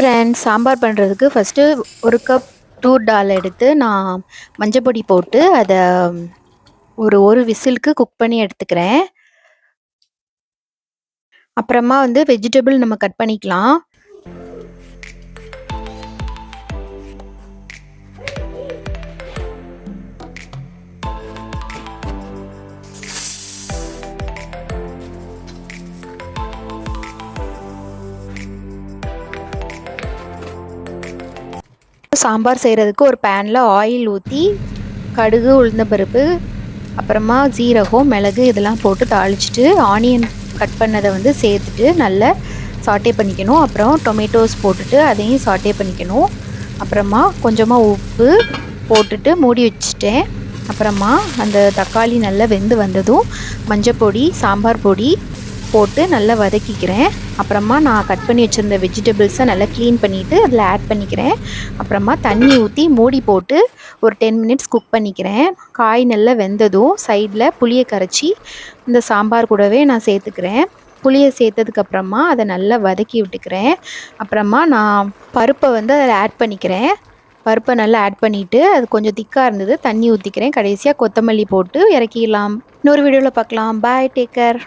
Friends, sambar பண்ணுறதுக்கு first 1 cup தூர் டால் எடுத்து நான் மஞ்சள் பொடி போட்டு அதை ஒரு விசிலுக்கு குக் பண்ணி எடுத்துக்கிறேன். அப்புறமா வெஜிடபிள் நம்ம கட் பண்ணிக்கலாம். சாம்பார் செய்கிறதுக்கு ஒரு பேனில் ஆயில் ஊற்றி கடுகு, உளுந்தம்பருப்பு, அப்புறமா ஜீரகம், மிளகு இதெல்லாம் போட்டு தாளிச்சிட்டு ஆனியன் கட் பண்ணதை சேர்த்துட்டு நல்லா சாட்டே பண்ணிக்கணும். அப்புறம் டொமேட்டோஸ் போட்டுட்டு அதையும் சாட்டே பண்ணிக்கணும். அப்புறமா கொஞ்சமாக உப்பு போட்டுட்டு மூடி வச்சுட்டேன். அப்புறமா அந்த தக்காளி நல்லா வெந்து வந்ததும் மஞ்சள் பொடி, சாம்பார் பொடி போட்டு நல்லா வதக்கிக்கிறேன். அப்புறமா நான் கட் பண்ணி வச்சுருந்த வெஜிடபிள்ஸை நல்லா க்ளீன் பண்ணிவிட்டு அதில் ஆட் பண்ணிக்கிறேன். அப்புறமா தண்ணி ஊற்றி மூடி போட்டு ஒரு 10 மினிட்ஸ் குக் பண்ணிக்கிறேன். காய் நல்லா வெந்ததும் சைடில் புளியை கரைச்சி இந்த சாம்பார் கூடவே நான் சேர்த்துக்கிறேன். புளியை சேர்த்ததுக்கப்புறமா அதை நல்லா வதக்கி விட்டுக்கிறேன். அப்புறமா நான் பருப்பை அதில் ஆட் பண்ணிக்கிறேன். பருப்பை நல்லா ஆட் பண்ணிவிட்டு அது கொஞ்சம் திக்காக இருந்தது, தண்ணி ஊற்றிக்கிறேன். கடைசியாக கொத்தமல்லி போட்டு இறக்கிடலாம். இன்னொரு வீடியோவில் பார்க்கலாம். பாய், டேக் கேர்.